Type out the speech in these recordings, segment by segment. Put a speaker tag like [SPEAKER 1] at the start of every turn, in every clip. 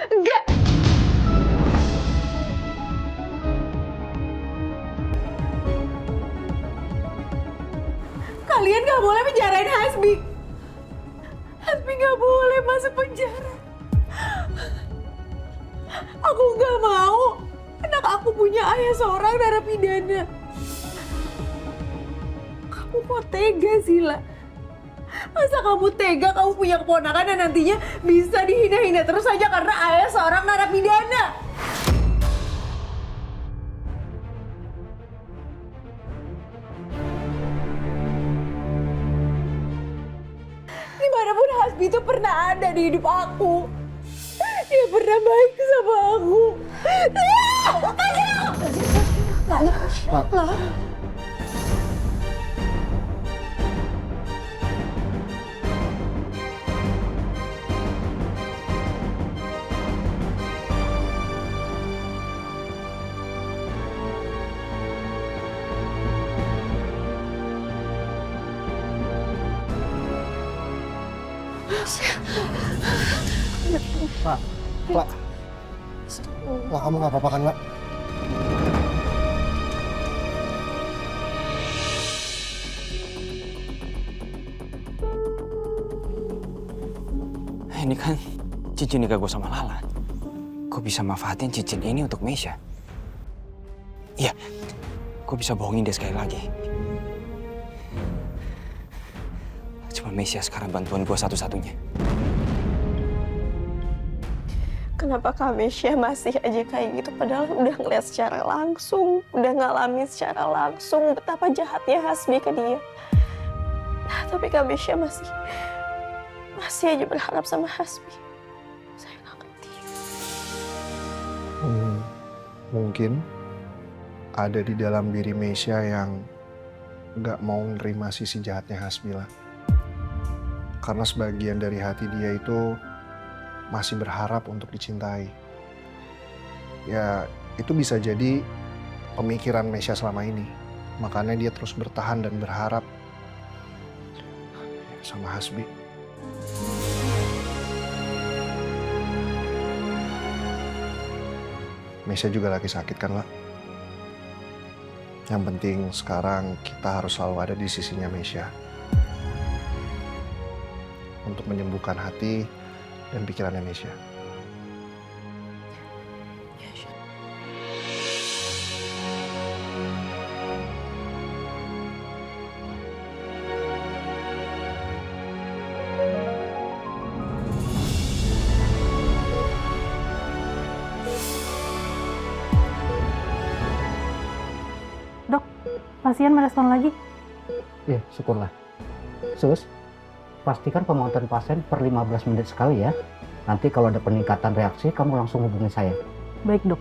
[SPEAKER 1] Enggak. Kalian gak boleh penjarain Hasbi. Hasbi gak boleh masuk penjara. Aku gak mau anak aku punya ayah seorang narapidana. Kamu kok tega, Sila? Masa kamu tega kamu punya keponakan dan nantinya bisa dihina-hina terus saja karena ayah seorang narapidana? Dimanapun Hasbi itu pernah ada di hidup aku. Dia pernah baik sama aku.
[SPEAKER 2] Pak. Pak, Pak. Pak, kamu nggak apa-apa kan, Pak?
[SPEAKER 3] Ini kan cincin nikah gue sama Lala. Gue bisa manfaatin cincin ini untuk Meisha. Iya, gue bisa bohongin dia sekali lagi. Cuma Meisha sekarang bantuan gue satu-satunya.
[SPEAKER 4] Kenapa Kak Meisha masih aja kayak gitu? Padahal udah ngeliat secara langsung, udah ngalamin secara langsung betapa jahatnya Hasbi ke dia. Nah, tapi Kak Meisha masih aja berharap sama Hasbi. Saya nggak ngerti.
[SPEAKER 2] Mungkin ada di dalam diri Meisha yang nggak mau nerima sisi jahatnya Hasbila. Karena sebagian dari hati dia itu masih berharap untuk dicintai. Ya, itu bisa jadi pemikiran Meisha selama ini. Makanya dia terus bertahan dan berharap sama Hasbi. Meisha juga lagi sakit kan, Pak? Yang penting sekarang kita harus selalu ada di sisinya Meisha. Untuk menyembuhkan hati dan pikirannya Meisha.
[SPEAKER 5] Dok, pasien merespon lagi.
[SPEAKER 6] Iya, syukurlah. Sus, pastikan pemantauan pasien per 15 menit sekali ya. Nanti kalau ada peningkatan reaksi, kamu langsung hubungi saya.
[SPEAKER 5] Baik, Dok.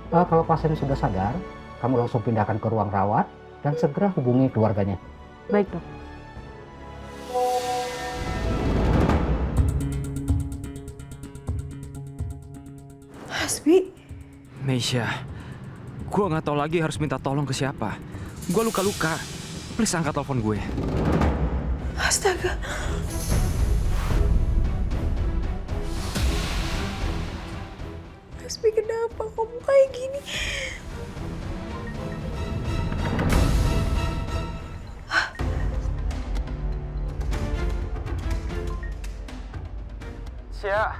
[SPEAKER 6] Kalau pasien sudah sadar, kamu langsung pindahkan ke ruang rawat dan segera hubungi keluarganya.
[SPEAKER 5] Baik, Dok.
[SPEAKER 1] Hasbi,
[SPEAKER 3] Meisha, gue nggak tahu lagi harus minta tolong ke siapa. Gue luka-luka. Please angkat telepon gue.
[SPEAKER 1] astaga. Hasbi, kenapa kamu kayak gini?
[SPEAKER 3] Sia,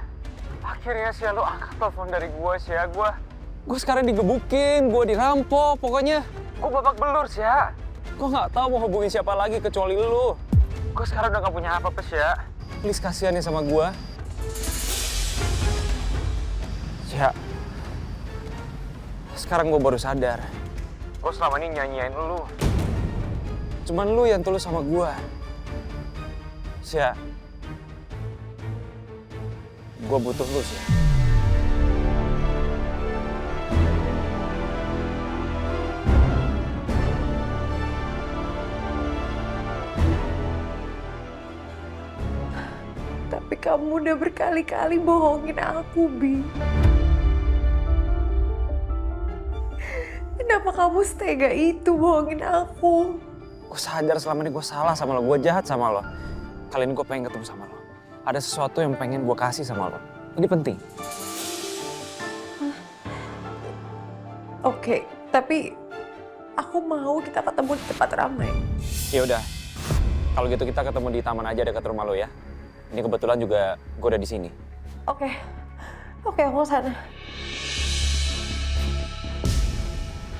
[SPEAKER 3] akhirnya Sia lo angkat telepon dari gue, Sia. Gue sekarang digebukin, gue dirampok, pokoknya gue babak belur, Sia. Gue nggak tahu mau hubungin siapa lagi kecuali lu. Gue sekarang udah nggak punya apa-apa, Sia. Please kasihan ya sama gue. Sia, sekarang gue baru sadar. Gue selama ini nyanyiin lu. Cuman lu yang tulus sama gue. Sia, gue butuh lu, Sia.
[SPEAKER 1] Tapi kamu udah berkali-kali bohongin aku, Bi. Kenapa kamu setega itu bohongin aku?
[SPEAKER 3] Gue sadar selama ini gue salah sama lo, gue jahat sama lo. Kali ini gue pengen ketemu sama lo. Ada sesuatu yang pengen gue kasih sama lo. Ini penting.
[SPEAKER 1] Oke, tapi aku mau kita ketemu di tempat ramai.
[SPEAKER 3] Ya udah, kalau gitu kita ketemu di taman aja dekat rumah lo ya. Ini kebetulan juga gue udah di sini.
[SPEAKER 1] Oke, aku sana.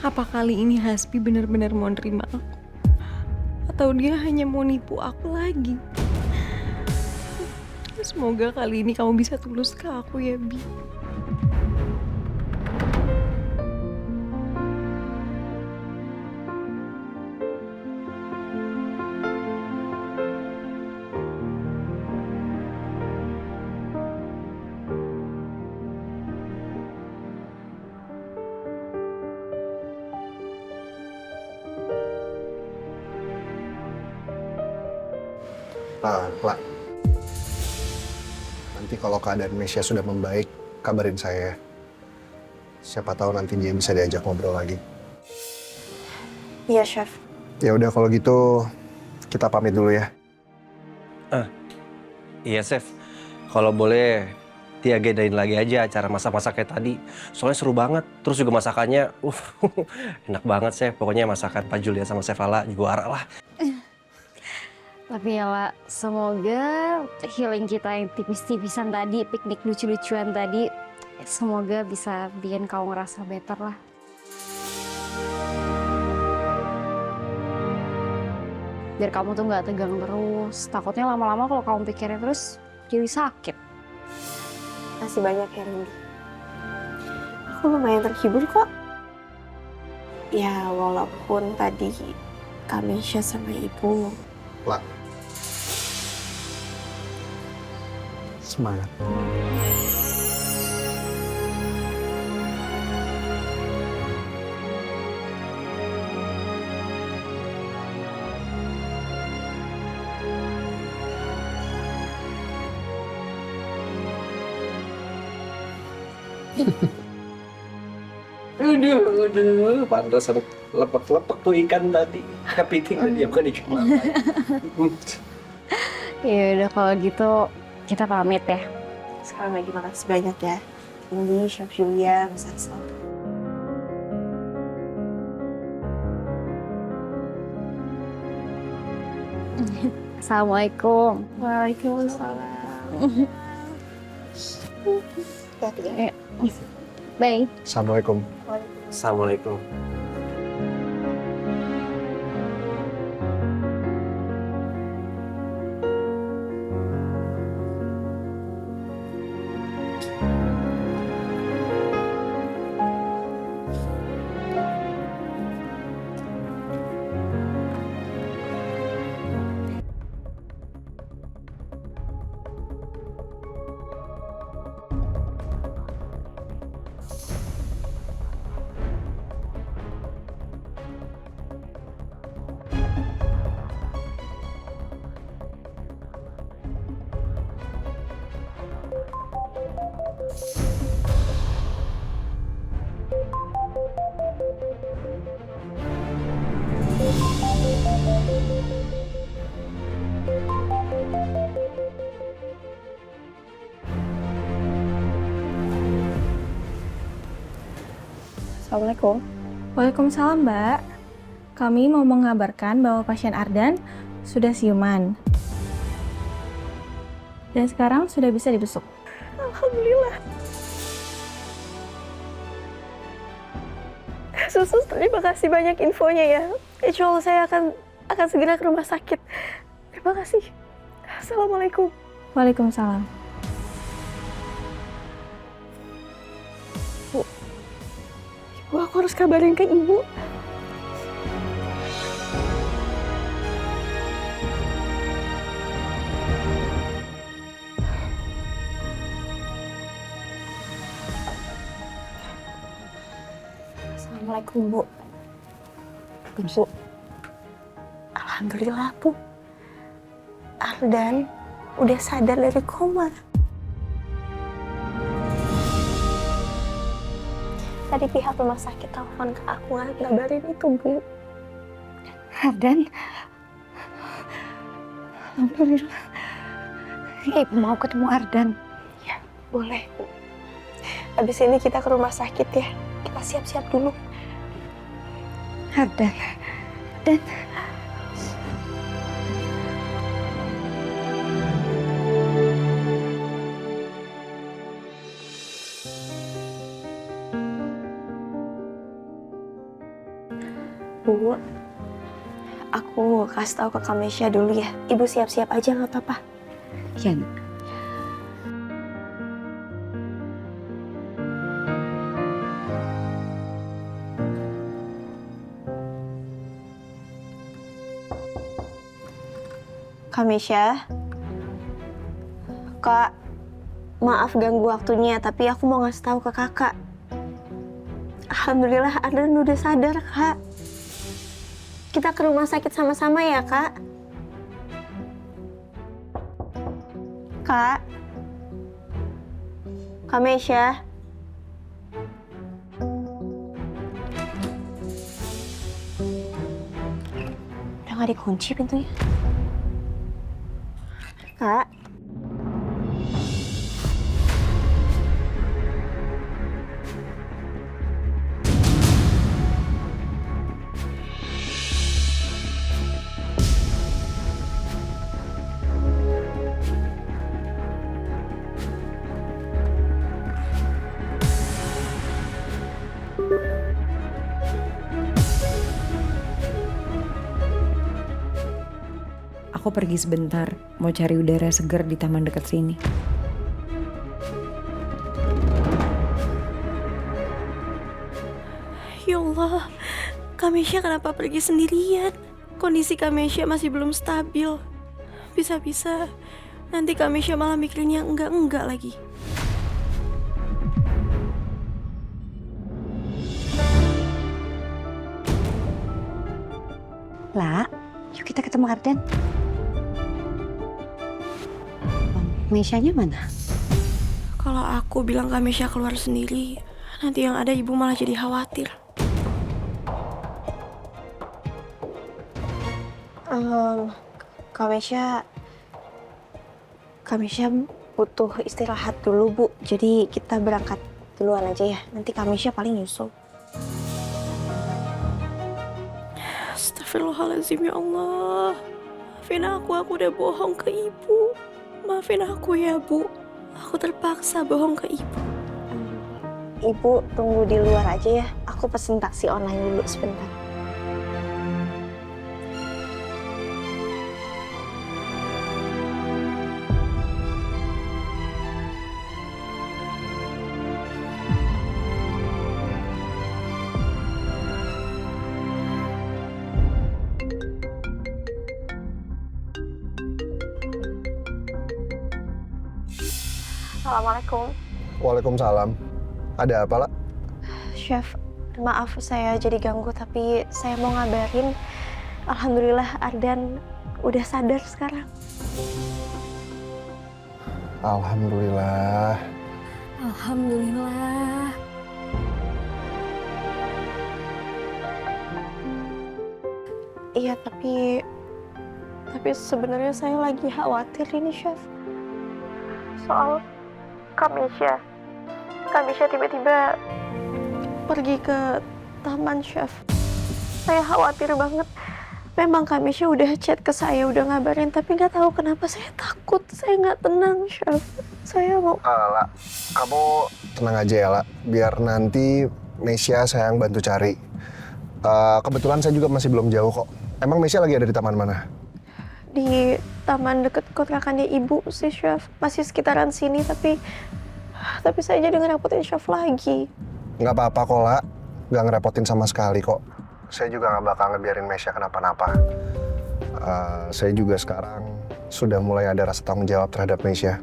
[SPEAKER 1] Apa kali ini Hasbi benar-benar mau nerima aku? Atau dia hanya mau nipu aku lagi? Semoga kali ini kamu bisa tulus ke aku ya, Bi.
[SPEAKER 2] Lah. Nanti kalau keadaan Mesya sudah membaik, kabarin saya. Siapa tahu nanti dia bisa diajak ngobrol lagi.
[SPEAKER 4] Iya, Chef.
[SPEAKER 2] Ya udah kalau gitu kita pamit dulu ya.
[SPEAKER 7] Iya, Chef. Kalau boleh diagendain lagi aja acara masak-masak kayak tadi. Soalnya seru banget. Terus juga masakannya enak banget, Chef. Pokoknya masakan Pak Julia sama Chef Lala juara lah.
[SPEAKER 8] Tapi ya lah, semoga healing kita yang tipis-tipisan tadi, piknik lucu-lucuan tadi, semoga bisa bikin kamu ngerasa better lah. Biar kamu tuh nggak tegang terus. Takutnya lama-lama kalau kamu pikirin terus, jadi sakit.
[SPEAKER 4] Makasih banyak ya, Randy. Aku lumayan terhibur kok. Ya, walaupun tadi Kamisya sama Ibu
[SPEAKER 2] Lah. Semangat.
[SPEAKER 7] Aduh, pantas lepek-lepek tuh ikan tadi. Kepiting tadi, bukan ikan lapa.
[SPEAKER 8] Ya udah kalau gitu kita pamit ya.
[SPEAKER 4] sekarang lagi makasih banyak ya. Ini Chef Julia, Mas Ansel.
[SPEAKER 8] Assalamualaikum.
[SPEAKER 4] Waalaikumsalam. Hati-hati ya.
[SPEAKER 8] Bye.
[SPEAKER 2] Assalamualaikum.
[SPEAKER 7] Assalamualaikum.
[SPEAKER 4] Assalamualaikum.
[SPEAKER 9] Waalaikumsalam, Mbak. Kami mau mengabarkan bahwa pasien Ardan sudah siuman. Dan sekarang sudah bisa dibesuk.
[SPEAKER 4] Alhamdulillah. Susus, terima kasih banyak infonya ya. Insya Allah saya akan segera ke rumah sakit. Terima kasih. Assalamualaikum.
[SPEAKER 9] Waalaikumsalam.
[SPEAKER 4] Bu, aku harus kabarin ke Ibu. Assalamualaikum, Bu. Bu, alhamdulillah, Bu. Ardan udah sadar dari koma. Tadi pihak rumah sakit telepon ke aku ngabarin itu, Bu.
[SPEAKER 8] Ardan. Alhamdulillah. Ibu mau ketemu Ardan.
[SPEAKER 4] Ya, boleh, Bu. Habis ini kita ke rumah sakit ya. Kita siap-siap dulu.
[SPEAKER 8] Ardan. Dan
[SPEAKER 4] Bu, aku kasih tahu ke Kamesha dulu ya. Ibu siap-siap aja nggak apa-apa.
[SPEAKER 8] ya,
[SPEAKER 4] Kamesha, Kak, maaf ganggu waktunya, tapi aku mau ngasih tahu ke kakak. Alhamdulillah Ardan udah sadar, Kak. Kita ke rumah sakit sama-sama ya, Kak. Kak. Kamesha. Udah nggak dikunci pintunya. Kak.
[SPEAKER 1] Aku pergi sebentar, mau cari udara segar di taman dekat sini.
[SPEAKER 4] Ya Allah, Kamesha kenapa pergi sendirian? Kondisi Kamesha masih belum stabil. Bisa-bisa nanti Kamesha malah mikirnya enggak-enggak lagi.
[SPEAKER 8] lah, yuk kita ketemu Ardan. Meshanya mana?
[SPEAKER 4] Kalau aku bilang Kamesha keluar sendiri, nanti yang ada ibu malah jadi khawatir. Kamesha butuh istirahat dulu, Bu. Jadi kita berangkat duluan aja ya. Nanti Kamesha paling nyusul. Astagfirullahaladzim, ya Allah. Maafin aku udah bohong ke ibu. Maafin aku ya, Bu. Aku terpaksa bohong ke ibu. Ibu tunggu di luar aja ya. Aku pesen taksi online dulu sebentar. Assalamualaikum.
[SPEAKER 2] Waalaikumsalam. Ada apa, Lah?
[SPEAKER 4] Chef, maaf saya jadi ganggu, tapi saya mau ngabarin. Alhamdulillah Ardan udah sadar sekarang.
[SPEAKER 2] Alhamdulillah.
[SPEAKER 8] Alhamdulillah.
[SPEAKER 4] Iya, tapi sebenarnya saya lagi khawatir ini, Chef. Soal Kamesha. Kamesha tiba-tiba pergi ke taman, Chef. Saya khawatir banget. Memang Kamesha udah chat ke saya, udah ngabarin, tapi nggak tahu kenapa saya takut. Saya nggak tenang, Chef. Saya mau...
[SPEAKER 2] Lah, kamu tenang aja ya, Lah. Biar nanti Mesya saya yang bantu cari. Kebetulan saya juga masih belum jauh kok. Emang Mesya lagi ada di taman mana?
[SPEAKER 4] Di taman deket kontrakannya ibu sih, Chef. Masih sekitaran sini, tapi saya jadi ngerepotin Chef lagi.
[SPEAKER 2] Nggak apa-apa kok, Lah. Nggak ngerepotin sama sekali kok. Saya juga nggak bakal ngebiarin Mesya kenapa-napa. Saya juga sekarang sudah mulai ada rasa tanggung jawab terhadap Mesya.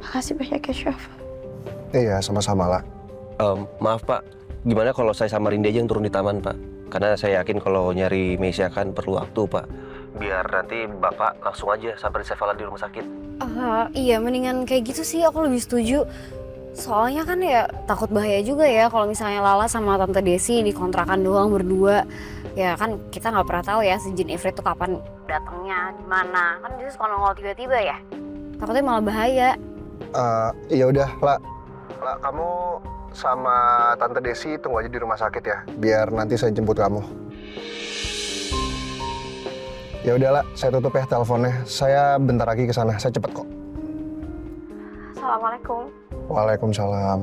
[SPEAKER 4] Makasih banyak ya, Chef.
[SPEAKER 2] Iya, sama-sama, Lah.
[SPEAKER 7] Maaf Pak, gimana kalau saya sama Rindy aja yang turun di taman Pak? Karena saya yakin kalau nyari Mesya kan perlu waktu Pak. Biar nanti Bapak langsung aja sampai Sevala di rumah sakit.
[SPEAKER 8] Iya, mendingan kayak gitu sih, aku lebih setuju. Soalnya kan ya takut bahaya juga ya kalau misalnya Lala sama Tante Desi di kontrakan doang berdua. Ya kan kita nggak pernah tahu ya si Jin Ifrit tuh kapan datangnya, di mana. Kan dia suka nongol tiba-tiba ya. Takutnya malah bahaya.
[SPEAKER 2] Ya udah, Lah. Lah, kamu sama Tante Desi tunggu aja di rumah sakit ya, biar nanti saya jemput kamu. Ya udahlah, saya tutup ya teleponnya. Saya bentar lagi ke sana, saya cepet kok.
[SPEAKER 4] Assalamualaikum.
[SPEAKER 2] Waalaikumsalam.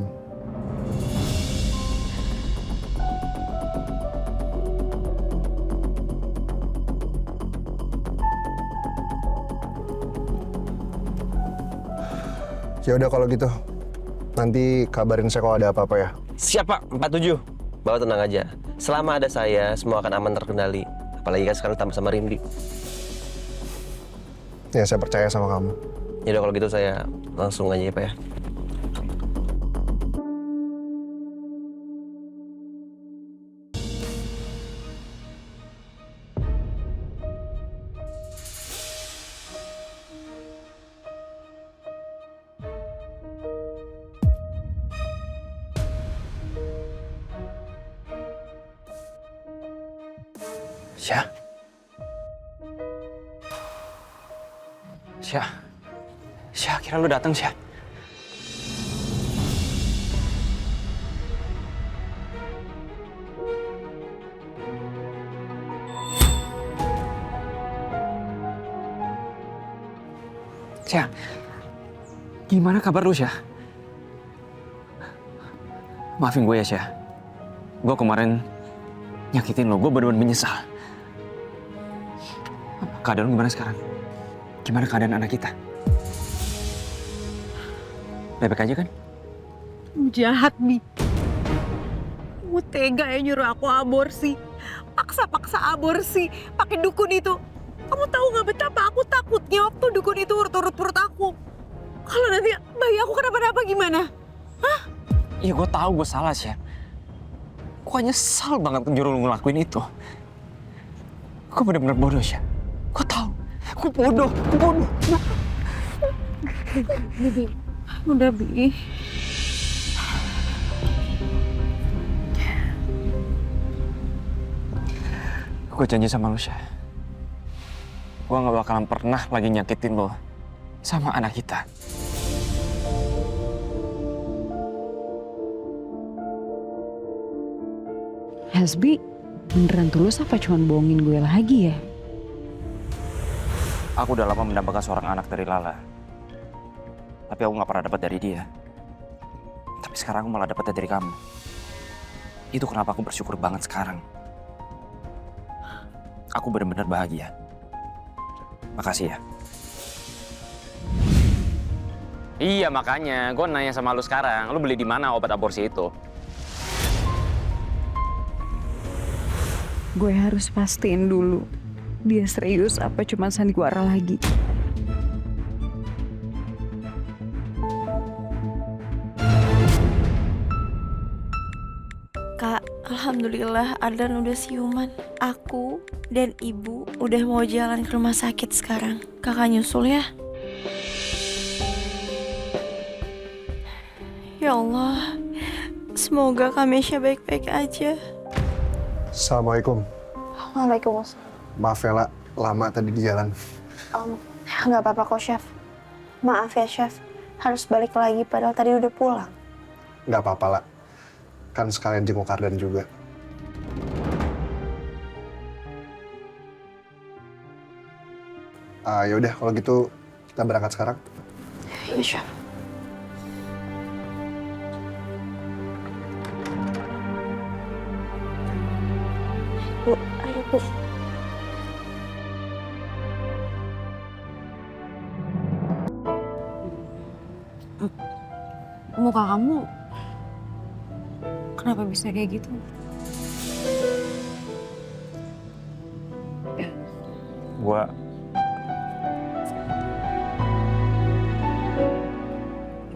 [SPEAKER 2] Ya udah kalau gitu, nanti kabarin saya kalau ada apa-apa ya.
[SPEAKER 7] Siap Pak, 47. Bapak tenang aja. Selama ada saya, semua akan aman terkendali. Apalagi kan sekarang tambah sama Rimdi.
[SPEAKER 2] Ya saya percaya sama kamu.
[SPEAKER 7] Ya udah kalau gitu saya langsung aja ya Pak ya.
[SPEAKER 3] Syah. Syah. Syah, kira lu datang, Syah. Syah. Gimana kabar lu, Syah? Maafin gue ya, Syah. Gue kemarin nyakitin lo, gue bener-bener menyesal. Keadaan lu gimana sekarang? Gimana keadaan anak kita? Baik-baik aja kan?
[SPEAKER 1] Kamu jahat, Bi. Kamu tega ya nyuruh aku aborsi. Paksa-paksa aborsi. Pakai dukun itu. Kamu tahu gak betapa aku takutnya waktu dukun itu urut-urut perut aku. Kalau nanti bayi aku kenapa-napa gimana? Hah?
[SPEAKER 3] Iya, gue tahu gue salah, Syah. Gue nyesal banget nyuruh lu ngelakuin itu. Gue bener-bener bodoh, Syah. Gue tahu. Gue bodoh. Gue bodoh.
[SPEAKER 1] Udah, Bi.
[SPEAKER 3] Gue janji sama lu, Syah. Gue gak bakalan pernah lagi nyakitin lo sama anak kita.
[SPEAKER 10] Hasbi, beneran tulus apa cuman bohongin gue lagi ya?
[SPEAKER 3] Aku udah lama mendapatkan seorang anak dari Lala. Tapi aku gak pernah dapat dari dia. Tapi sekarang aku malah dapatnya dari kamu. Itu kenapa aku bersyukur banget sekarang. Aku benar-benar bahagia. Makasih ya. Iya makanya, gue nanya sama lu sekarang, lu beli di mana obat aborsi itu?
[SPEAKER 10] Gue harus pastiin dulu, dia serius apa cuma sandiwara lagi.
[SPEAKER 4] Kak, alhamdulillah Ardan udah siuman. Aku dan ibu udah mau jalan ke rumah sakit sekarang. Kakak nyusul ya. Ya Allah, semoga Kak Mesya baik-baik aja.
[SPEAKER 2] Assalamualaikum.
[SPEAKER 4] Waalaikumsalam.
[SPEAKER 2] Maaf ya, La. Lama tadi di jalan.
[SPEAKER 4] Nggak apa-apa kok, Chef. Maaf ya, Chef. Harus balik lagi padahal tadi udah pulang.
[SPEAKER 2] Nggak apa-apa, La. Kan sekalian jenguk Ardan juga. Ya udah, kalau gitu kita berangkat sekarang.
[SPEAKER 4] Iya, Chef. Bu, ayo Bu.
[SPEAKER 8] Muka kamu kenapa bisa kayak gitu?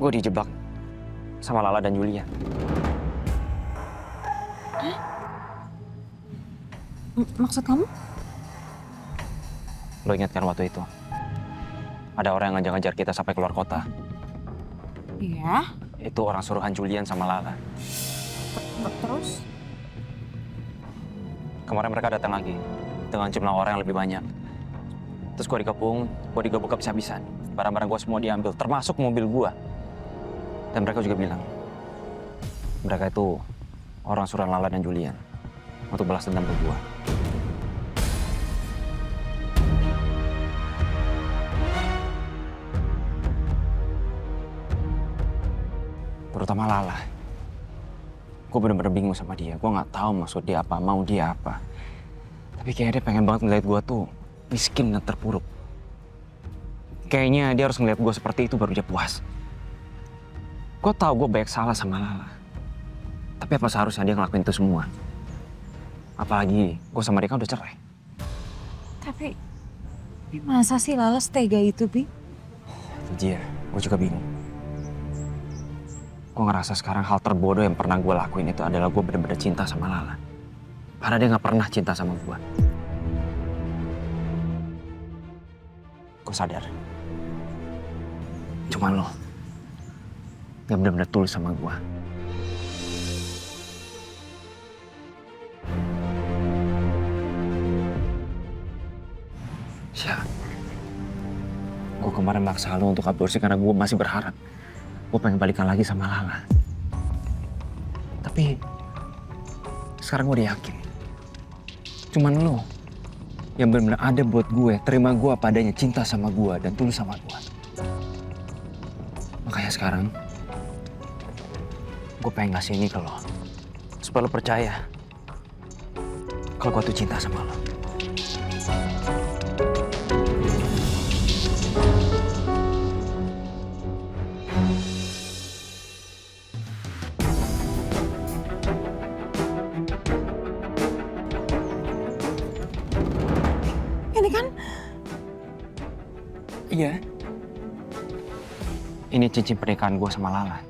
[SPEAKER 3] Gue dijebak sama Lala dan Julia.
[SPEAKER 8] Maksud kamu?
[SPEAKER 3] Lo ingat kan waktu itu? Ada orang yang ngajar-ngajar kita sampai keluar kota.
[SPEAKER 8] Iya.
[SPEAKER 3] Itu orang suruhan Julian sama Lala.
[SPEAKER 8] Terus?
[SPEAKER 3] Kemarin mereka datang lagi dengan jumlah orang yang lebih banyak. Terus gue dikepung, gue digebuk habis-habisan. Barang-barang gue semua diambil, termasuk mobil gue. Dan mereka juga bilang, mereka itu orang suruhan Lala dan Julian untuk balas dendam ke gua. Terutama Lala. Gue bener-bener bingung sama dia. Gue nggak tahu maksud dia apa, mau dia apa. Tapi kayaknya dia pengen banget ngeliat gue tuh miskin dan terpuruk. Kayaknya dia harus ngeliat gue seperti itu baru dia puas. Gue tahu gue banyak salah sama Lala. Tapi apa seharusnya dia ngelakuin itu semua? Apalagi gue sama dia kan udah cerai.
[SPEAKER 10] Tapi masa sih Lala setega itu, Bi?
[SPEAKER 3] Itu dia, gue juga bingung. Gue ngerasa sekarang hal terbodoh yang pernah gue lakuin itu adalah gue bener-bener cinta sama Lala. Padahal dia gak pernah cinta sama gue. Gue sadar. Cuman lo yang bener-bener tulus sama gue. Syah, gue kemarin maksa lo untuk aborsi karena gue masih berharap gue pengen balikan lagi sama Lala. Tapi sekarang gue udah yakin. Cuman lo yang benar-benar ada buat gue, terima gue apa adanya, cinta sama gue dan tulus sama gue. Makanya sekarang gue pengen ngasih ini ke lo supaya lo percaya kalau gue tuh cinta sama lo.
[SPEAKER 1] Ini kan
[SPEAKER 3] Iya. Ini cincin pernikahan gue sama Lala.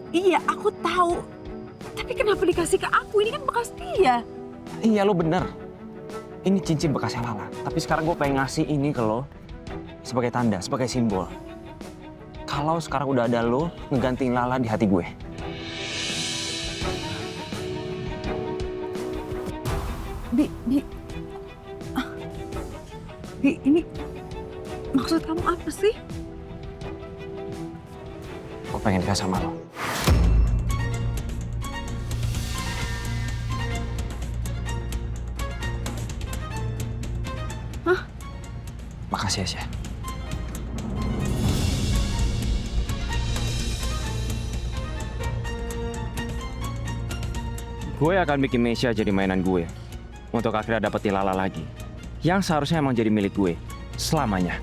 [SPEAKER 1] iya, aku tahu. Tapi kenapa dikasih ke aku? Ini kan bekas dia.
[SPEAKER 3] Iya, lo bener. Ini cincin bekasnya Lala. Tapi sekarang gue pengen ngasih ini ke lo sebagai tanda, sebagai simbol. Kalau sekarang udah ada lo ngegantiin Lala di hati gue.
[SPEAKER 1] Bi, ini maksud kamu apa sih?
[SPEAKER 3] Gue pengen nikah sama lo.
[SPEAKER 1] Hah?
[SPEAKER 3] Makasih ya, Syah. Gue akan bikin Meisha jadi mainan gue untuk akhirnya dapetin Lala lagi. Yang seharusnya emang jadi milik gue selamanya.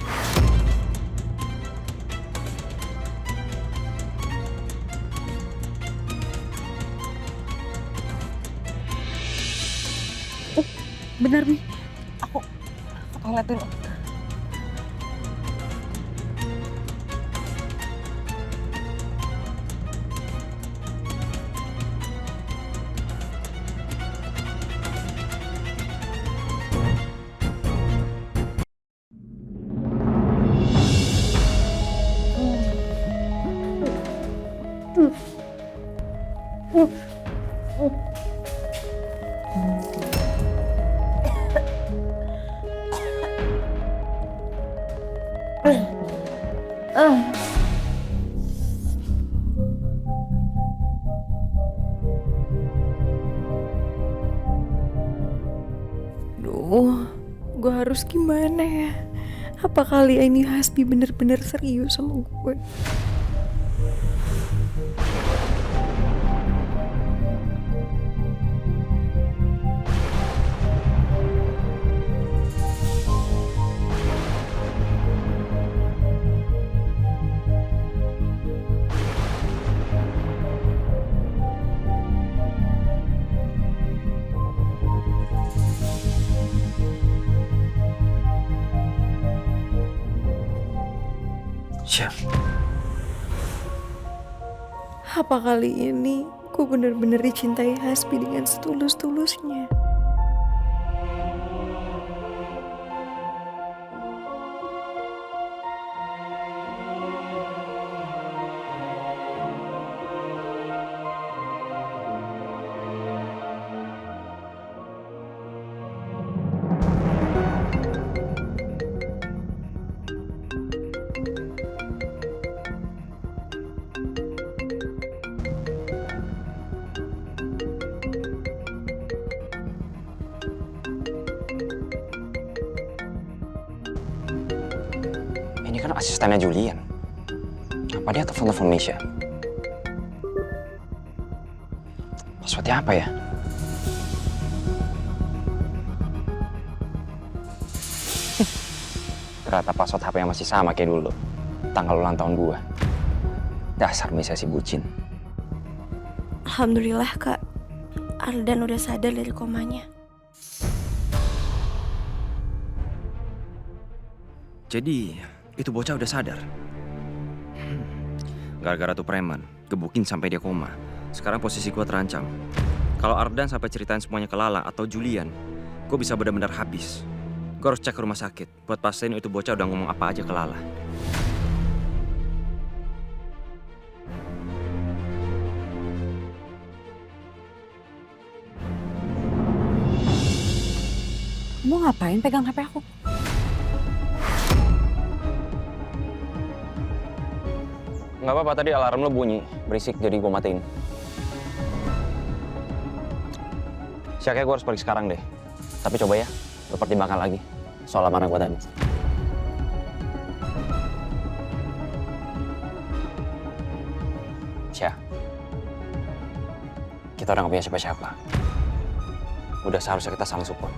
[SPEAKER 1] Benar, Bi. Aku toilet dulu.
[SPEAKER 10] Duh, gue harus gimana ya? Apa kali ini Hasbi bener-bener serius sama gue?
[SPEAKER 3] Syah.
[SPEAKER 10] Apa kali ini gue bener-bener dicintai Hasbi dengan setulus-tulusnya?
[SPEAKER 3] asistennya Julian. Apa dia telepon Misha? Passwordnya apa ya? Ternyata password HP yang masih sama kayak dulu. Tanggal ulang tahun gua. Dasar Misha si bucin.
[SPEAKER 9] Alhamdulillah Kak, Ardan udah sadar dari komanya.
[SPEAKER 3] Jadi, itu bocah udah sadar. Gara-gara tuh preman, gebukin sampai dia koma. Sekarang posisi gua terancam. Kalau Ardan sampai ceritain semuanya ke Lala atau Julian, gua bisa benar-benar habis. Gua harus cek ke rumah sakit buat pastiin itu bocah udah ngomong apa aja ke Lala.
[SPEAKER 8] Kamu ngapain pegang HP aku?
[SPEAKER 3] Nggak apa-apa, tadi alarm lo bunyi. Berisik, jadi gue matiin. Kayaknya gue harus pergi sekarang deh. Tapi coba ya, lo pertimbangkan lagi soal lamaran gue tadi. Syah, kita udah gak punya siapa-siapa. Udah seharusnya kita saling support.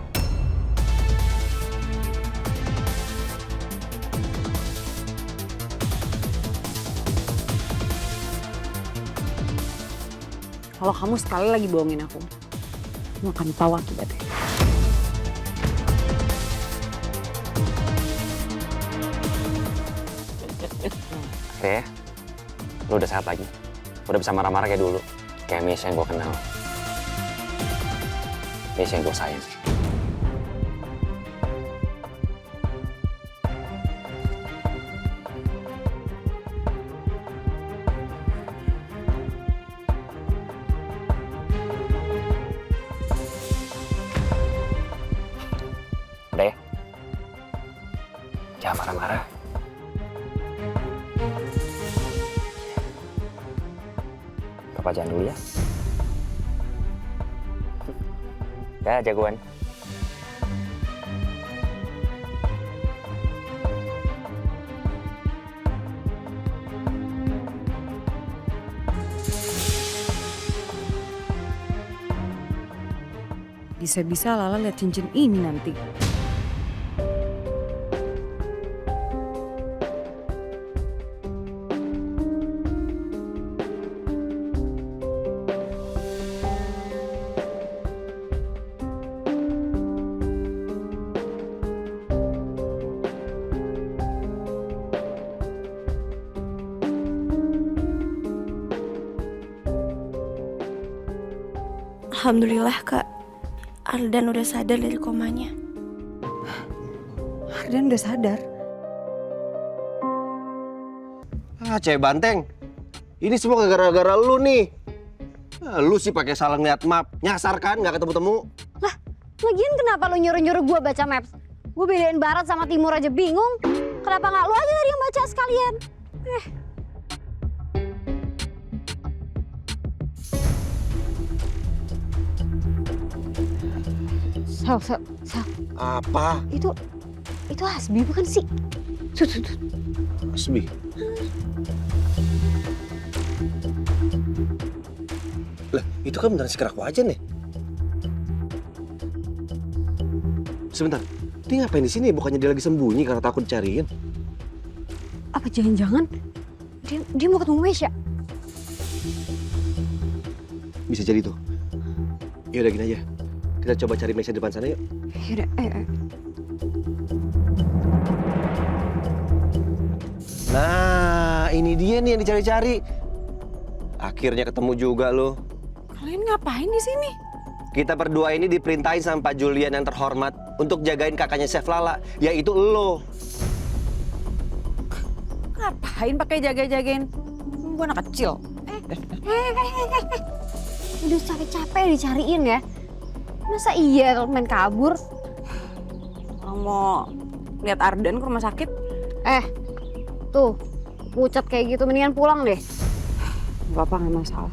[SPEAKER 8] Kalau kamu sekali lagi bohongin aku akan tahu akibatnya.
[SPEAKER 3] Oke, lu udah sehat lagi. Udah bisa marah-marah kayak dulu. Kayak Misha yang gue kenal. Misha yang gue sayang. Udah ya? Jangan marah-marah. Papa jangan dulu ya. Ya, jagoan.
[SPEAKER 8] Bisa-bisa Lala lihat cincin ini nanti.
[SPEAKER 9] Alhamdulillah Kak, Ardan udah sadar dari komanya.
[SPEAKER 8] Ardan udah sadar?
[SPEAKER 7] Ah, cewek banteng. Ini semua gara-gara lu nih. Ah, lu sih pakai salah ngeliat map. Nyasar kan, nggak ketemu-temu.
[SPEAKER 8] Lah, lagian kenapa lo nyuruh-nyuruh gue baca maps? Gue bedain barat sama timur aja bingung. Kenapa nggak lo aja dari yang baca sekalian? Sal.
[SPEAKER 7] Apa?
[SPEAKER 8] Itu Hasbi bukan sih?
[SPEAKER 7] Hasbi. Lah, itu kan beneran si Kerakwajaan nih. Sebentar, dia ngapain di sini? Bukannya dia lagi sembunyi karena takut dicariin?
[SPEAKER 8] Apa jangan-jangan dia mau ketemu Mesya?
[SPEAKER 7] Bisa jadi tuh. Ya udah gini aja. Kita coba cari Mesya depan sana yuk.
[SPEAKER 8] Yaudah, ayo.
[SPEAKER 7] Nah, ini dia nih yang dicari-cari. Akhirnya ketemu juga lo.
[SPEAKER 10] Kalian ngapain di sini?
[SPEAKER 7] Kita berdua ini diperintahin sama Pak Julian yang terhormat untuk jagain kakaknya Chef Lala, yaitu lo.
[SPEAKER 10] Ngapain pakai jaga-jagain? Gue anak kecil.
[SPEAKER 8] Udah capek-capek dicariin ya. Masa iya kalau main kabur?
[SPEAKER 10] Kalau mau lihat Ardan ke rumah sakit?
[SPEAKER 8] Tuh, pucat kayak gitu mendingan pulang deh. Bapak nggak masalah.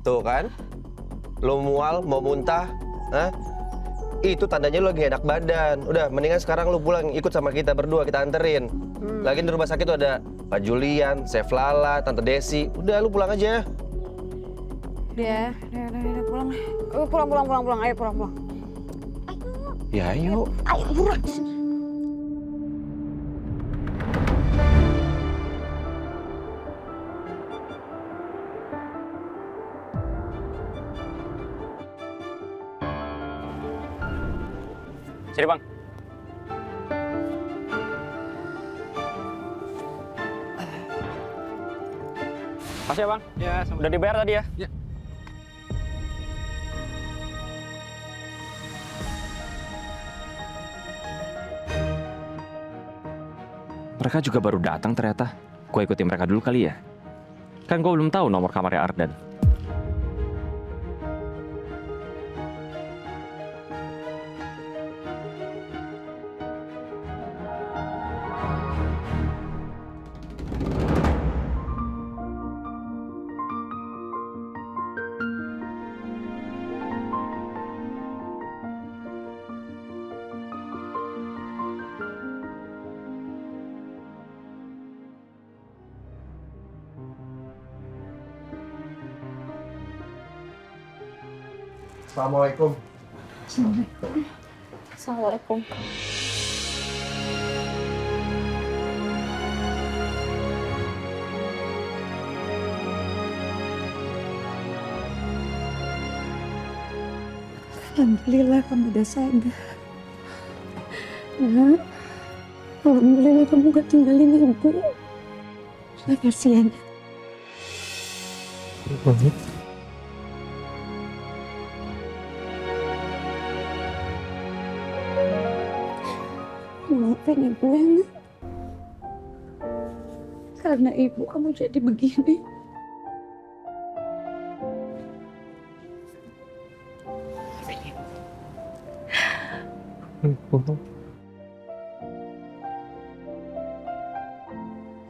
[SPEAKER 7] Tuh kan, lo mual, mau muntah, Hah? Itu tandanya lu lagi gak enak badan. Udah, mendingan sekarang lu pulang ikut sama kita berdua, kita anterin. Lagi di rumah sakit tuh ada Pak Julian, Chef Lala, Tante Desi. Udah, lu pulang aja.
[SPEAKER 8] Udah pulang. Pulang. Ayo pulang.
[SPEAKER 7] Ya, ayo.
[SPEAKER 8] Ayo buruan.
[SPEAKER 3] Sini bang. Makasih ya bang. Ya, udah dibayar tadi ya. Ya. Mereka juga baru datang ternyata. Gue ikutin mereka dulu kali ya. Kan gue belum tahu nomor kamarnya Ardan.
[SPEAKER 2] Assalamualaikum.
[SPEAKER 4] Assalamualaikum.
[SPEAKER 10] Alhamdulillah kamu udah sadar. Nah, alhamdulillah kamu gak tinggalin ibu. Kasihan. Maafin ibu ya, Nak. Karena ibu kamu jadi begini.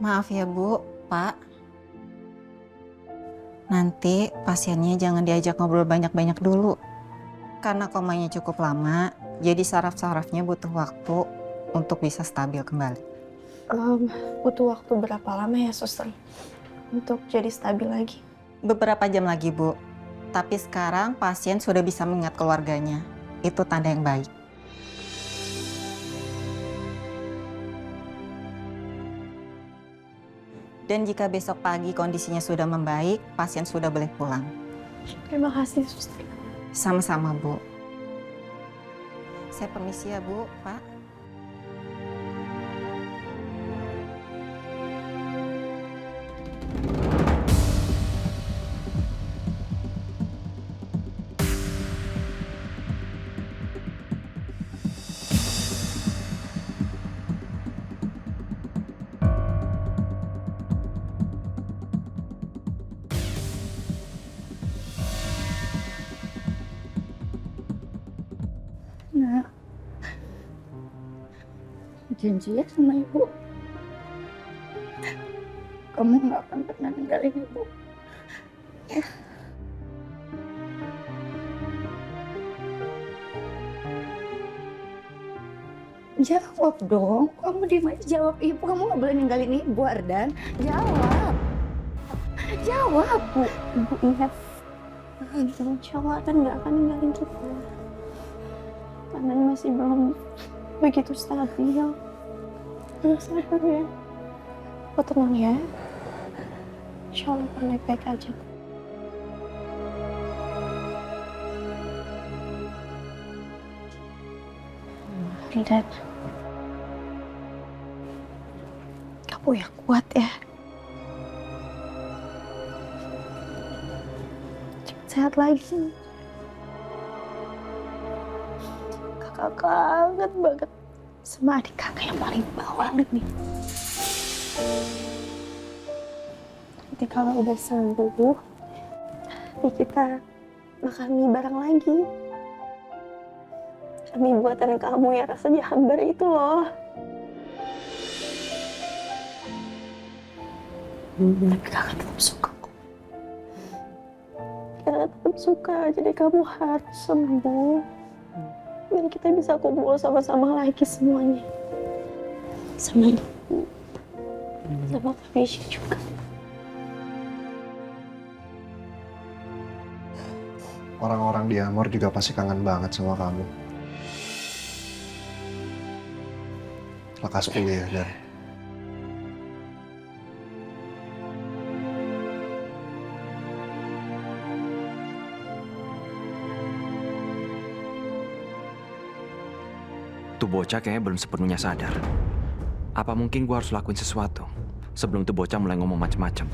[SPEAKER 11] Maaf ya Bu, Pak. Nanti pasiennya jangan diajak ngobrol banyak-banyak dulu. Karena komanya cukup lama, jadi saraf-sarafnya butuh waktu untuk bisa stabil kembali.
[SPEAKER 4] Butuh waktu berapa lama ya, Suster? Untuk jadi stabil lagi?
[SPEAKER 11] Beberapa jam lagi, Bu. Tapi sekarang pasien sudah bisa mengingat keluarganya. Itu tanda yang baik. Dan jika besok pagi kondisinya sudah membaik, pasien sudah boleh pulang.
[SPEAKER 4] Terima kasih, Suster.
[SPEAKER 11] Sama-sama, Bu. Saya permisi ya, Bu, Pak.
[SPEAKER 10] Nah, janji ya sama ibu. Kamu nggak akan pernah ninggalin ibu. Ya. Jawab dong. Kamu diem aja jawab ibu. Kamu nggak boleh ninggalin ibu, Ardan. Jawab. Jawab, Bu.
[SPEAKER 4] Ibu ingat. Insya Allah kan nggak akan ninggalin kita. Karena masih belum begitu stabil. Terus sadar ya. Aku tenang ya. Insya Allah akan baik-baik aja. Ridan, kamu yang kuat ya. Cepat sehat lagi. Kakak kangen banget sama adik kakak yang paling bawah nih. Nanti kalau udah sembuh, nanti kita makan mie bareng lagi. Mie buatan kamu yang rasanya hambar itu loh. Tapi kakak tetap suka kok. Kakak tetap suka, jadi kamu harus sembuh. Biar kita bisa kumpul sama-sama lagi semuanya. Sama ibu, sama Kak Misha juga.
[SPEAKER 2] Orang-orang di Amor juga pasti kangen banget sama kamu. Lekas pulih ya, Dan.
[SPEAKER 12] Tuh bocah kayaknya belum sepenuhnya sadar. Apa mungkin gue harus lakuin sesuatu sebelum tuh bocah mulai ngomong macem-macem?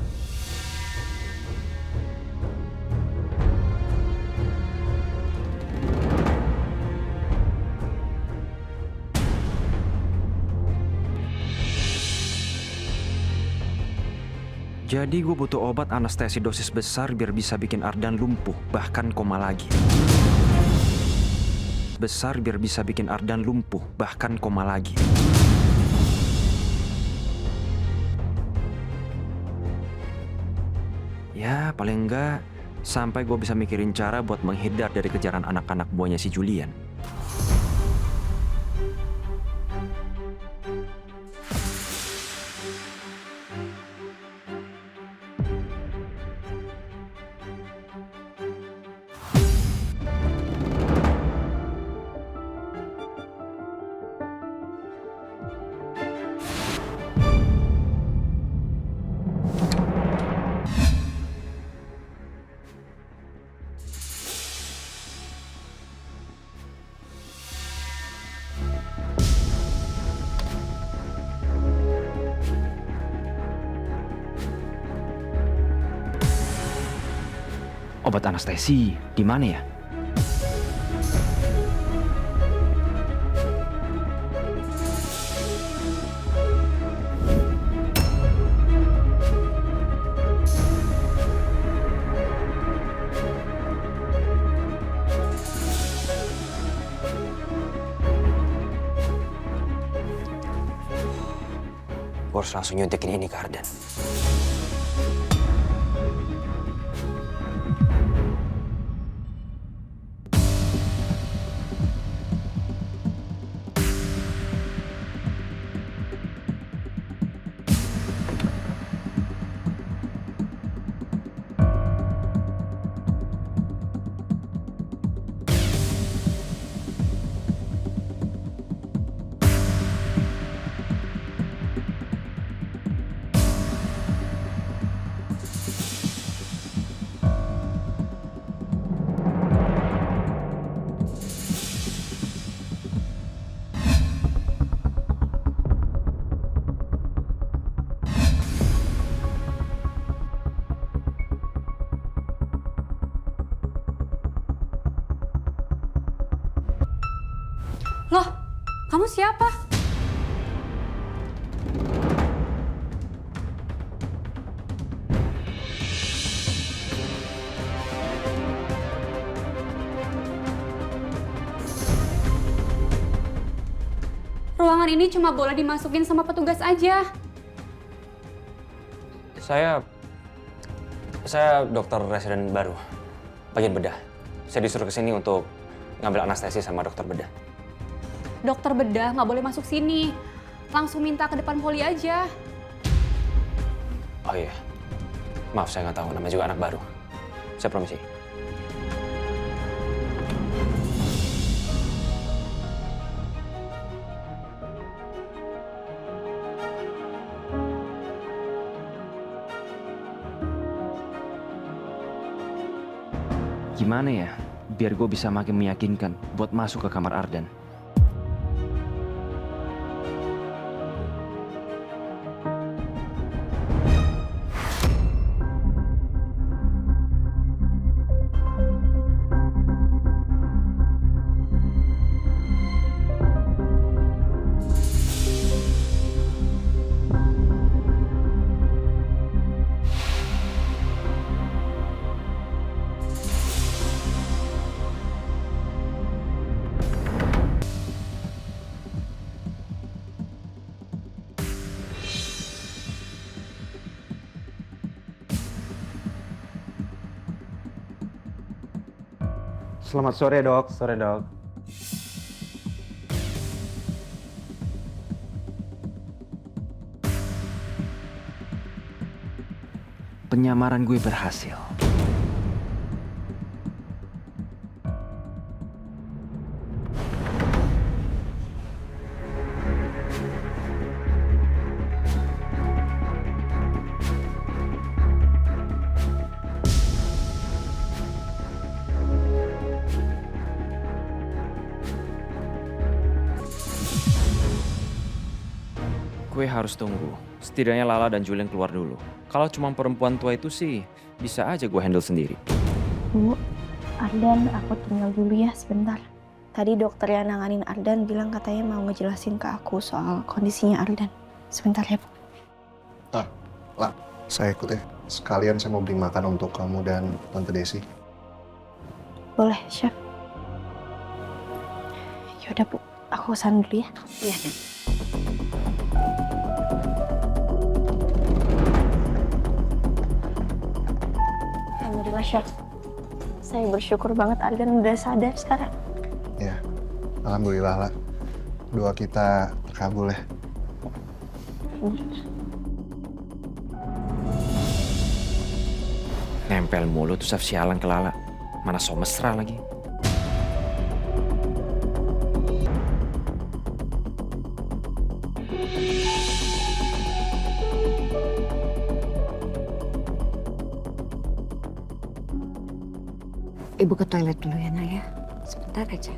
[SPEAKER 12] Jadi gue butuh obat anestesi dosis besar biar bisa bikin Ardan lumpuh, bahkan koma lagi. Besar biar bisa bikin Ardan lumpuh, bahkan koma lagi. Ya, paling enggak sampai gue bisa mikirin cara buat menghindar dari kejaran anak-anak buahnya si Julian. Obat anestesi di mana ya?
[SPEAKER 3] Gue harus langsung nyuntikin ini ke Ardan.
[SPEAKER 8] Loh, kamu siapa?
[SPEAKER 13] Ruangan ini cuma boleh dimasukin sama petugas aja.
[SPEAKER 3] Saya dokter residen baru, bagian bedah. Saya disuruh kesini untuk ngambil anestesi sama dokter bedah.
[SPEAKER 13] Dokter bedah nggak boleh masuk sini. Langsung minta ke depan poli aja.
[SPEAKER 3] Oh iya, maaf saya nggak tahu, namanya juga anak baru. Saya permisi.
[SPEAKER 12] Gimana ya, biar gue bisa makin meyakinkan buat masuk ke kamar Ardan.
[SPEAKER 7] Selamat sore, Dok. Sore, Dok.
[SPEAKER 12] Penyamaran gue berhasil. Gue harus tunggu. Setidaknya Lala dan Julian keluar dulu. Kalau cuma perempuan tua itu sih, bisa aja gue handle sendiri.
[SPEAKER 4] Bu, Ardan, aku tinggal dulu ya sebentar. Tadi dokter yang nanganin Ardan bilang katanya mau ngejelasin ke aku soal kondisinya Ardan. Sebentar ya, Bu.
[SPEAKER 2] Lah, saya ikut ya. Sekalian saya mau beli makan untuk kamu dan Tante Desi.
[SPEAKER 4] Boleh, Chef. Yaudah, Bu. Aku kesana dulu ya.
[SPEAKER 8] Iya.
[SPEAKER 4] Alhamdulillah, Chef. Saya bersyukur banget Ardan udah sadar sekarang.
[SPEAKER 2] Ya, alhamdulillah lah. Doa kita terkabul ya.
[SPEAKER 12] Nempel mulu tuh sialan ke Lala. Mana so mesra lagi.
[SPEAKER 8] Ibu ke toilet dulu ya, Nak ya. Sebentar aja.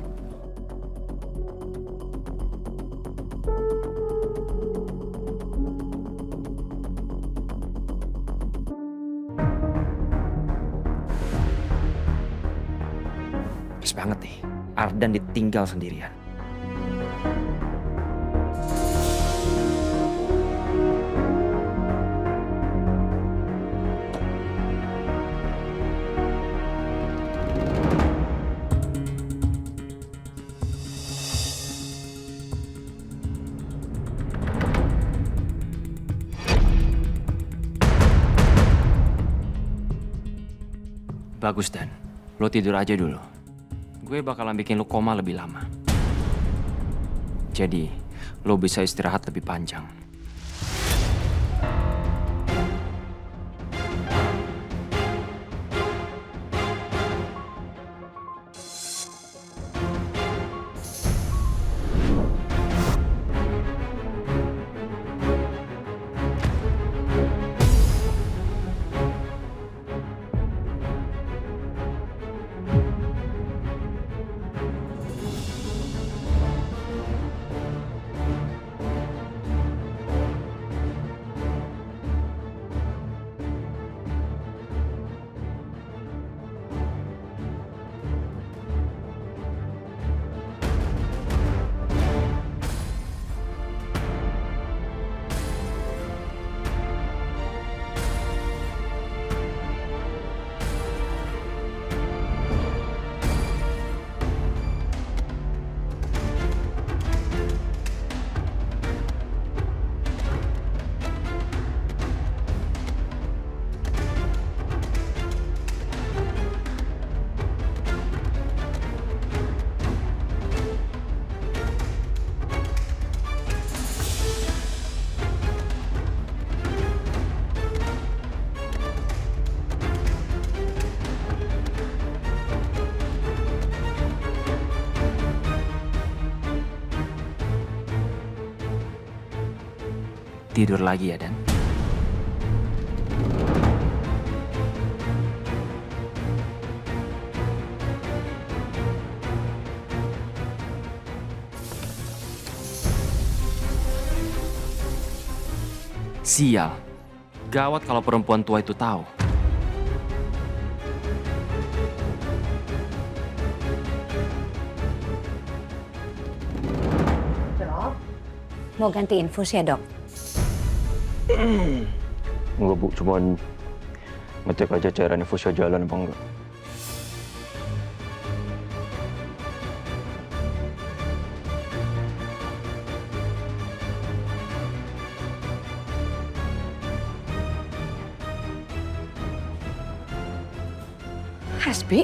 [SPEAKER 12] Pas banget nih, Ardan ditinggal sendirian. Bagus, Dan. Lo tidur aja dulu. Gue bakalan bikin lo koma lebih lama. Jadi, lo bisa istirahat lebih panjang. Tidur lagi ya, Dan? Sial. Gawat kalau perempuan tua itu tahu.
[SPEAKER 8] Mau ganti infus ya, Dok?
[SPEAKER 14] Enggak, Bu, cuman ngecek aja cairan infusnya jalan apa enggak.
[SPEAKER 8] Hasbi?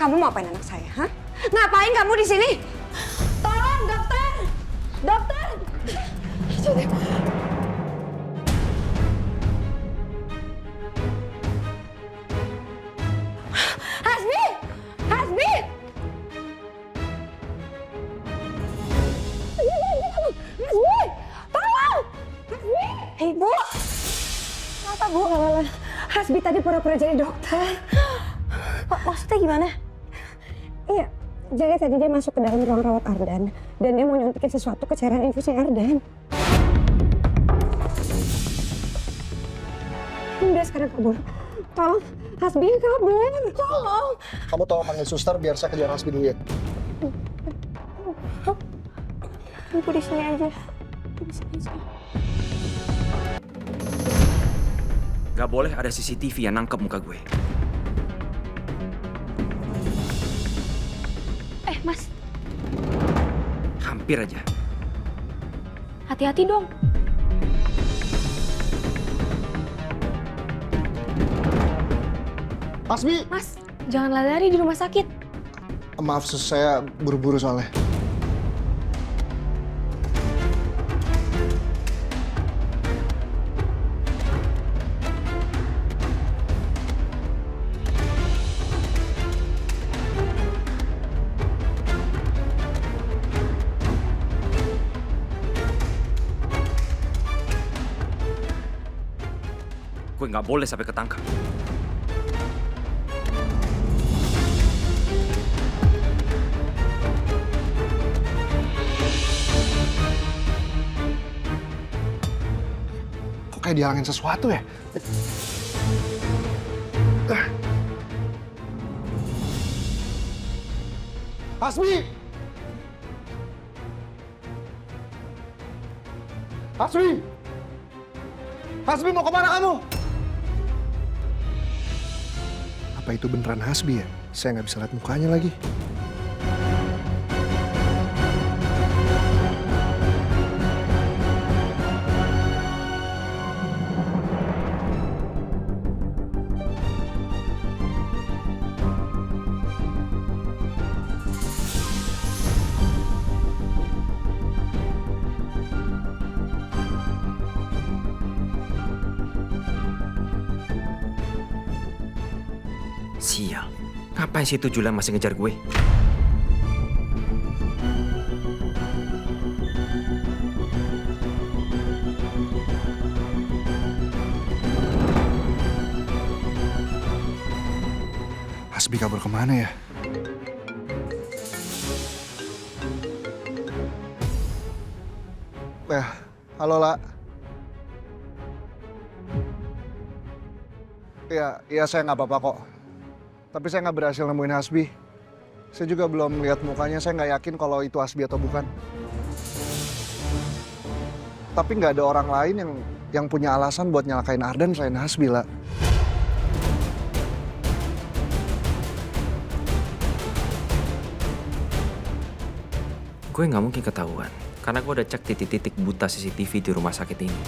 [SPEAKER 15] Kamu mau apain anak saya, hah? Ngapain kamu di sini? Tolong, dokter! Dokter! Hasbi! Hasbi! Hasbi! Tolong! Hasbi! Ibu! Kenapa, Bu? Hasbi tadi pura-pura jadi dokter.
[SPEAKER 4] Maksudnya gimana?
[SPEAKER 15] Iya, jadi tadi dia masuk ke dalam ruang rawat Ardan dan dia mau nyuntikin sesuatu ke cairan infusnya Ardan. Dia sekarang kabur. Tolong, Hasbi kabur. Tolong.
[SPEAKER 2] Kamu tolong panggil suster biar saya kejar Hasbi dulu ya.
[SPEAKER 4] Ibu di sini aja. Di sini aja.
[SPEAKER 12] Gak boleh ada CCTV yang nangkep muka gue.
[SPEAKER 13] Mas,
[SPEAKER 12] Hampir aja.
[SPEAKER 13] hati-hati dong.
[SPEAKER 2] Hasbi!
[SPEAKER 13] Mas, jangan lari di rumah sakit.
[SPEAKER 2] Maaf sus, saya buru-buru soalnya.
[SPEAKER 12] Gue nggak boleh sampai ketangkap.
[SPEAKER 2] Kok kayak dihalangin sesuatu ya? Hasbi! Hasbi! Hasbi mau kemana kamu? Apa itu beneran Hasbi ya? Saya nggak bisa lihat mukanya lagi.
[SPEAKER 12] Sial, ngapain sih itu Julian masih ngejar gue?
[SPEAKER 2] Hasbi kabur kemana ya? Halo, La. Iya saya nggak apa-apa kok. Tapi saya nggak berhasil nemuin Hasbi. Saya juga belum lihat mukanya, saya nggak yakin kalau itu Hasbi atau bukan. Tapi nggak ada orang lain yang punya alasan buat nyalakain Ardan selain Hasbi, La.
[SPEAKER 12] Gue nggak mungkin ketahuan, karena gue udah cek titik-titik buta CCTV di rumah sakit ini.